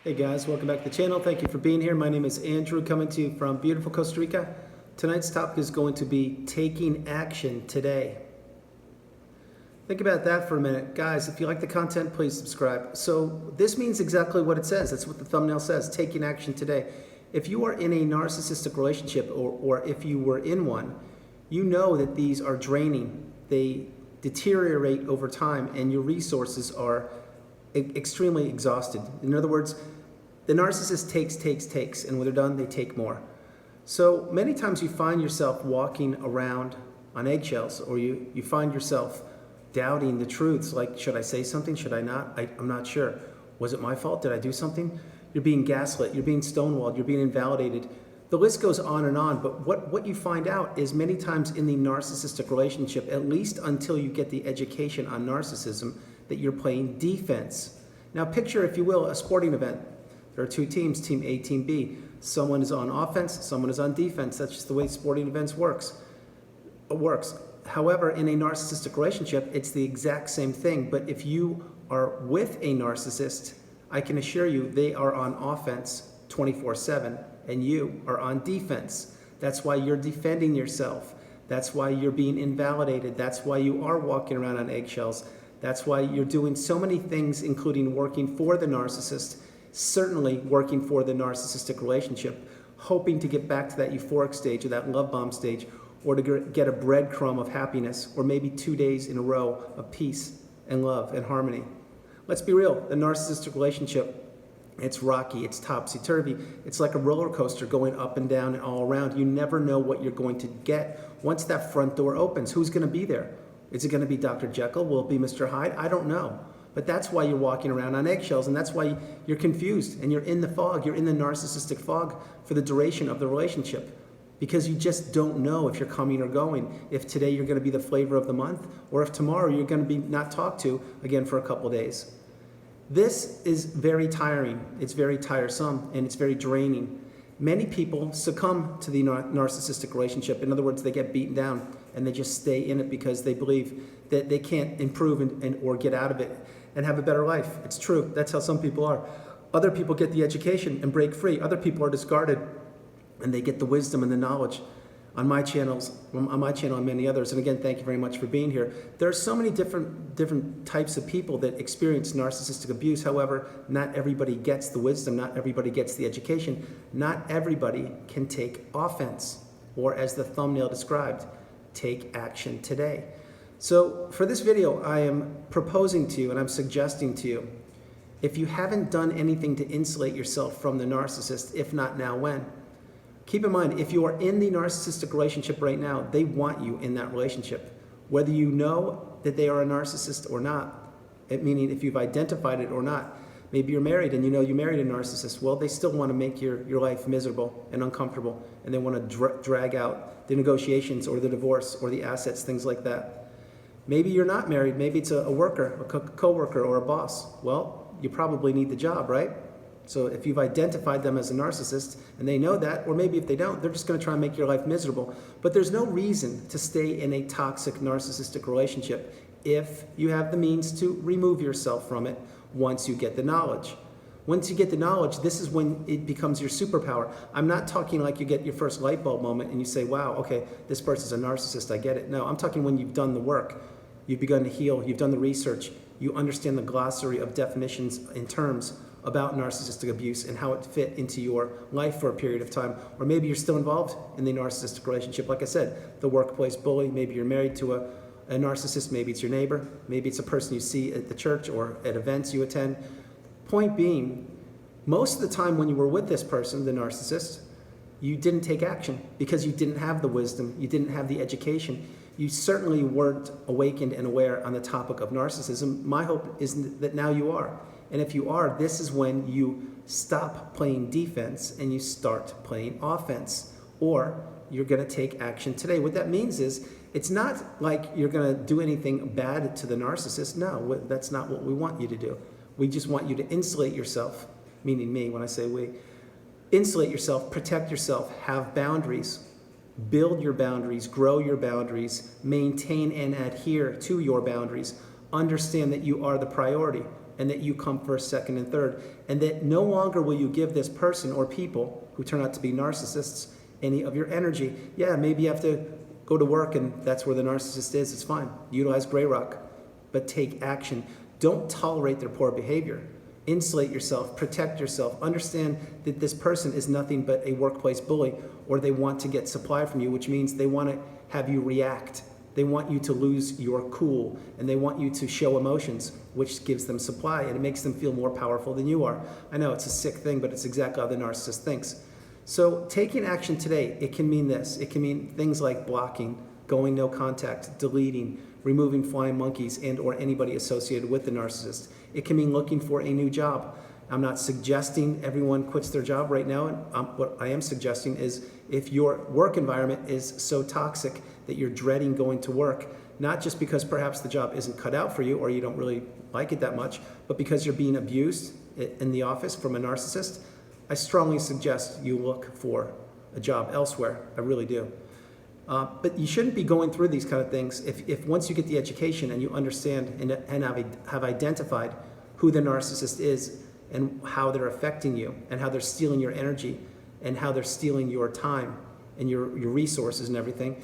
Hey guys, welcome back to the channel. Thank you for being here. My name is Andrew, coming to you from beautiful Costa Rica. Tonight's topic is going to be taking action today. Think about that for a minute. Guys, if you like the content, please subscribe. So this means exactly what it says. That's what the thumbnail says, taking action today. If you are in a narcissistic relationship or if you were in one, you know that these are draining. They deteriorate over time and your resources are extremely exhausted. In other words, the narcissist takes, and when they're done, they take more. So many times you find yourself walking around on eggshells, or you find yourself doubting the truths, like, should I say something, should I not? I'm not sure. Was it my fault? Did I do something? You're being gaslit, you're being stonewalled, you're being invalidated. The list goes on, but what you find out is many times in the narcissistic relationship, at least until you get the education on narcissism, that you're playing defense. Now picture, if you will, a sporting event. There are two teams, team A, team B. Someone is on offense, someone is on defense. That's just the way sporting events works. However, in a narcissistic relationship, it's the exact same thing. But if you are with a narcissist, I can assure you they are on offense 24/7 and you are on defense. That's why you're defending yourself. That's why you're being invalidated. That's why you are walking around on eggshells. That's why you're doing so many things, including working for the narcissist, certainly working for the narcissistic relationship, hoping to get back to that euphoric stage or that love bomb stage, or to get a breadcrumb of happiness, or maybe 2 days in a row of peace and love and harmony. Let's be real, the narcissistic relationship, it's rocky, it's topsy-turvy. It's like a roller coaster going up and down and all around. You never know what you're going to get. Once that front door opens, who's going to be there? Is it going to be Dr. Jekyll? Will it be Mr. Hyde? I don't know. But that's why you're walking around on eggshells, and that's why you're confused, and you're in the fog. You're in the narcissistic fog for the duration of the relationship, because you just don't know if you're coming or going, if today you're going to be the flavor of the month, or if tomorrow you're going to be not talked to again for a couple days. This is very tiring, it's very tiresome, and it's very draining. Many people succumb to the narcissistic relationship. In other words, they get beaten down and they just stay in it because they believe that they can't improve or get out of it and have a better life. It's true, that's how some people are. Other people get the education and break free. Other people are discarded and they get the wisdom and the knowledge. On my channel and many others, and again, thank you very much for being here. There are so many different types of people that experience narcissistic abuse. However, not everybody gets the wisdom, not everybody gets the education, not everybody can take offense, or as the thumbnail described, take action today. So for this video, I am proposing to you and I'm suggesting to you, if you haven't done anything to insulate yourself from the narcissist, if not now, when? Keep in mind, if you are in the narcissistic relationship right now, they want you in that relationship. Whether you know that they are a narcissist or not, meaning if you've identified it or not. Maybe you're married and you know you married a narcissist. Well, they still want to make your life miserable and uncomfortable, and they want to drag out the negotiations or the divorce or the assets, things like that. Maybe you're not married. Maybe it's a worker, a co-worker, or a boss. Well, you probably need the job, right? So if you've identified them as a narcissist and they know that, or maybe if they don't, they're just going to try and make your life miserable. But there's no reason to stay in a toxic narcissistic relationship if you have the means to remove yourself from it once you get the knowledge. Once you get the knowledge, this is when it becomes your superpower. I'm not talking like you get your first light bulb moment and you say, wow, okay, this person's a narcissist, I get it. No, I'm talking when you've done the work, you've begun to heal, you've done the research, you understand the glossary of definitions and terms about narcissistic abuse and how it fit into your life for a period of time. Or maybe you're still involved in the narcissistic relationship. Like I said, the workplace bully, maybe you're married to a narcissist, maybe it's your neighbor, maybe it's a person you see at the church or at events you attend. Point being, most of the time when you were with this person, the narcissist, you didn't take action because you didn't have the wisdom, you didn't have the education. You certainly weren't awakened and aware on the topic of narcissism. My hope is that now you are. And if you are, this is when you stop playing defense and you start playing offense, or you're going to take action today. What that means is it's not like you're going to do anything bad to the narcissist. No, that's not what we want you to do. We just want you to insulate yourself, meaning me when I say we. Insulate yourself, protect yourself, have boundaries, build your boundaries, grow your boundaries, maintain and adhere to your boundaries. Understand that you are the priority. and that you come first, second, and third, and that no longer will you give this person or people who turn out to be narcissists any of your energy. Yeah, maybe you have to go to work and that's where the narcissist is. It's fine. Utilize gray rock, but take action. Don't tolerate their poor behavior. Insulate yourself, protect yourself, understand that this person is nothing but a workplace bully, or they want to get supply from you, which means they want to have you react. They want you to lose your cool, and they want you to show emotions, which gives them supply, and it makes them feel more powerful than you are. I know it's a sick thing, but it's exactly how the narcissist thinks. So taking action today, it can mean this. It can mean things like blocking, going no contact, deleting, removing flying monkeys and or anybody associated with the narcissist. It can mean looking for a new job. I'm not suggesting everyone quits their job right now. What I am suggesting is if your work environment is so toxic that you're dreading going to work, not just because perhaps the job isn't cut out for you or you don't really like it that much, but because you're being abused in the office from a narcissist, I strongly suggest you look for a job elsewhere. I really do. But you shouldn't be going through these kind of things if once you get the education and you understand and have identified who the narcissist is and how they're affecting you and how they're stealing your energy and how they're stealing your time and your resources and everything,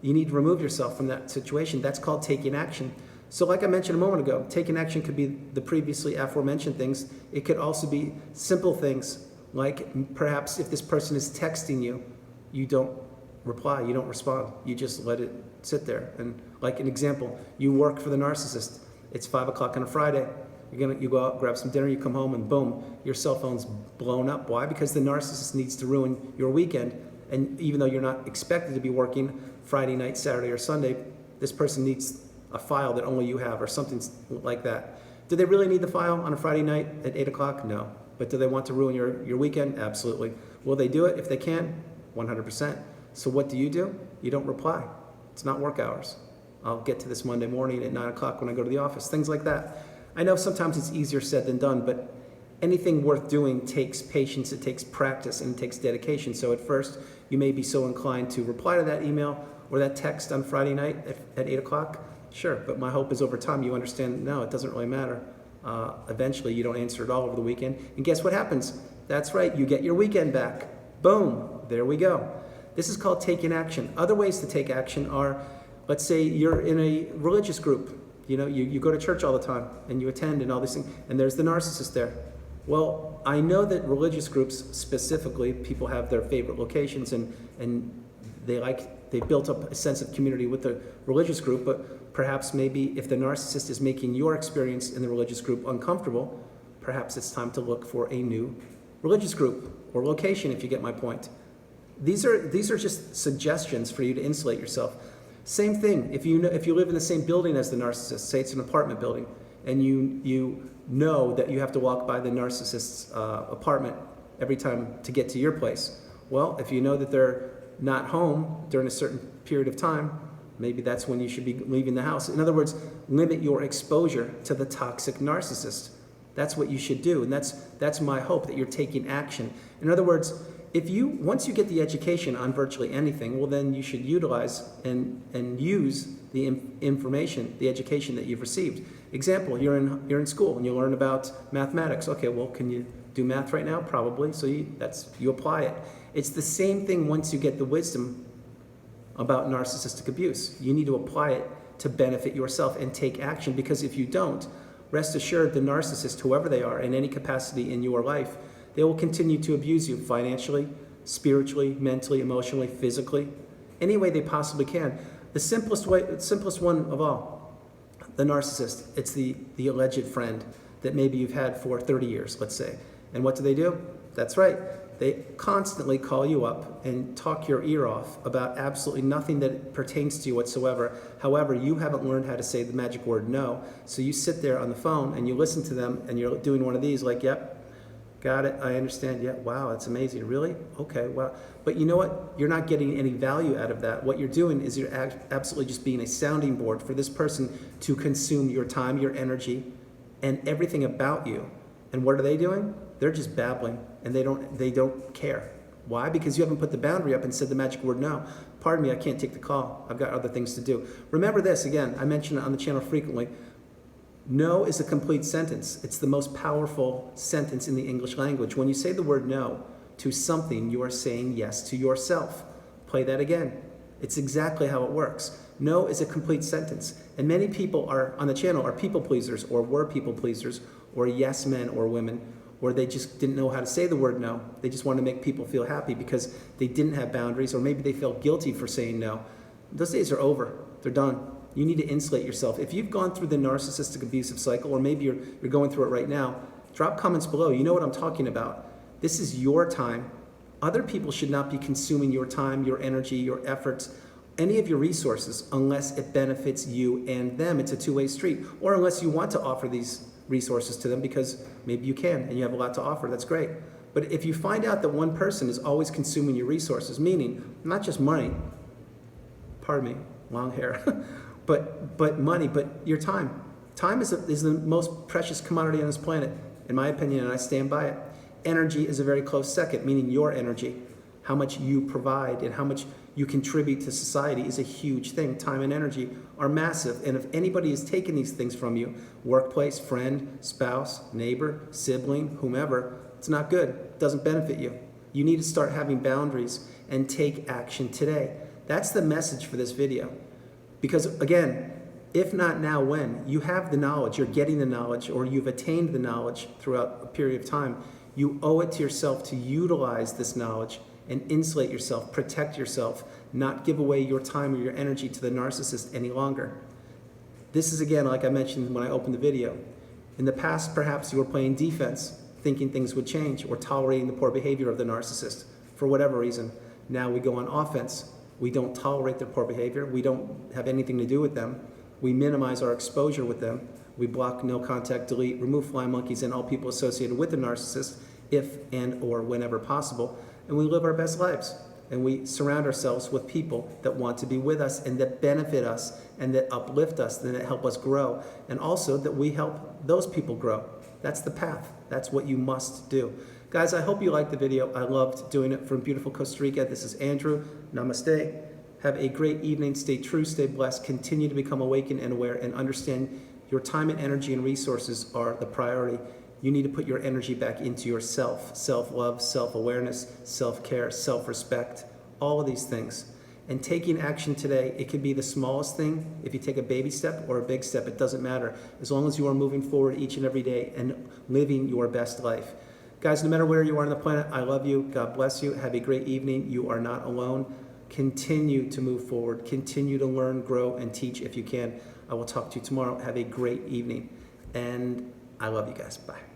you need to remove yourself from that situation. That's called taking action. So like I mentioned a moment ago, taking action could be the previously aforementioned things. It could also be simple things like perhaps if this person is texting you, you don't reply, you don't respond, you just let it sit there. And like an example, you work for the narcissist, it's 5 o'clock on a Friday, you go out, grab some dinner, you come home, and boom, your cell phone's blown up. Why? Because the narcissist needs to ruin your weekend, and even though you're not expected to be working Friday night, Saturday, or Sunday, this person needs a file that only you have or something like that. Do they really need the file on a Friday night at 8 o'clock? No. But do they want to ruin your weekend? Absolutely. Will they do it if they can? 100%. So what do? You don't reply. It's not work hours. I'll get to this Monday morning at 9 o'clock when I go to the office. Things like that. I know sometimes it's easier said than done, but anything worth doing takes patience, it takes practice, and it takes dedication. So at first, you may be so inclined to reply to that email or that text on Friday night at 8 o'clock. Sure, but my hope is over time you understand, no, it doesn't really matter. Eventually, you don't answer it all over the weekend. And guess what happens? That's right, you get your weekend back. Boom, there we go. This is called taking action. Other ways to take action are, let's say you're in a religious group. You go to church all the time and you attend and all these things, and there's the narcissist there. Well, I know that religious groups specifically, people have their favorite locations and they built up a sense of community with the religious group, but perhaps maybe if the narcissist is making your experience in the religious group uncomfortable, perhaps it's time to look for a new religious group or location, if you get my point. These are just suggestions for you to insulate yourself. Same thing, if you live in the same building as the narcissist, say it's an apartment building, and you know that you have to walk by the narcissist's apartment every time to get to your place. Well, if you know that they're not home during a certain period of time, maybe that's when you should be leaving the house. In other words, limit your exposure to the toxic narcissist. That's what you should do, and that's my hope, that you're taking action. In other words, once you get the education on virtually anything, well then you should utilize and use the information, the education that you've received. Example, you're in school and you learn about mathematics. Okay, well, can you do math right now? Probably. So you apply it. It's the same thing once you get the wisdom about narcissistic abuse. You need to apply it to benefit yourself and take action, because if you don't, rest assured the narcissist, whoever they are, in any capacity in your life, they will continue to abuse you financially, spiritually, mentally, emotionally, physically, any way they possibly can. The simplest one of all, the narcissist, it's the alleged friend that maybe you've had for 30 years, let's say. And what do? That's right. They constantly call you up and talk your ear off about absolutely nothing that pertains to you whatsoever. However, you haven't learned how to say the magic word no. So you sit there on the phone and you listen to them and you're doing one of these like, yep, got it, I understand, yeah, wow, that's amazing, really? Okay, wow. But you know what? You're not getting any value out of that. What you're doing is you're absolutely just being a sounding board for this person to consume your time, your energy, and everything about you. And what are they doing? They're just babbling, and they don't care. Why? Because you haven't put the boundary up and said the magic word no. Pardon me, I can't take the call. I've got other things to do. Remember this, again, I mention it on the channel frequently. No is a complete sentence. It's the most powerful sentence in the English language. When you say the word no to something, you are saying yes to yourself. Play that again. It's exactly how it works. No is a complete sentence. And many people are on the channel are people pleasers, or were people pleasers, or yes men or women, or they just didn't know how to say the word no. They just wanted to make people feel happy because they didn't have boundaries, or maybe they felt guilty for saying no. Those days are over. They're done. You need to insulate yourself. If you've gone through the narcissistic abusive cycle, or maybe you're going through it right now, drop comments below. You know what I'm talking about. This is your time. Other people should not be consuming your time, your energy, your efforts, any of your resources, unless it benefits you and them. It's a two-way street. Or unless you want to offer these resources to them because maybe you can and you have a lot to offer. That's great. But if you find out that one person is always consuming your resources, meaning not just money, pardon me, long hair, but money, but your time. Time is the most precious commodity on this planet, in my opinion, and I stand by it. Energy is a very close second, meaning your energy. How much you provide and how much you contribute to society is a huge thing. Time and energy are massive, and if anybody is taking these things from you, workplace, friend, spouse, neighbor, sibling, whomever, it's not good. It doesn't benefit you. You need to start having boundaries and take action today. That's the message for this video. Because again, if not now, when? You have the knowledge, you're getting the knowledge, or you've attained the knowledge throughout a period of time. You owe it to yourself to utilize this knowledge and insulate yourself, protect yourself, not give away your time or your energy to the narcissist any longer. This is, again, like I mentioned when I opened the video. In the past, perhaps you were playing defense, thinking things would change, or tolerating the poor behavior of the narcissist for whatever reason. Now we go on offense. We don't tolerate their poor behavior. We don't have anything to do with them. We minimize our exposure with them. We block, no contact, delete, remove flying monkeys and all people associated with the narcissist if and or whenever possible. And we live our best lives. And we surround ourselves with people that want to be with us and that benefit us and that uplift us and that help us grow. And also that we help those people grow. That's the path. That's what you must do. Guys, I hope you liked the video. I loved doing it from beautiful Costa Rica. This is Andrew. Namaste. Have a great evening. Stay true, stay blessed. Continue to become awakened and aware and understand your time and energy and resources are the priority. You need to put your energy back into yourself. Self-love, self-awareness, self-care, self-respect, all of these things. And taking action today, it could be the smallest thing. If you take a baby step or a big step, it doesn't matter. As long as you are moving forward each and every day and living your best life. Guys, no matter where you are on the planet, I love you. God bless you. Have a great evening. You are not alone. Continue to move forward. Continue to learn, grow, and teach if you can. I will talk to you tomorrow. Have a great evening. And I love you guys. Bye.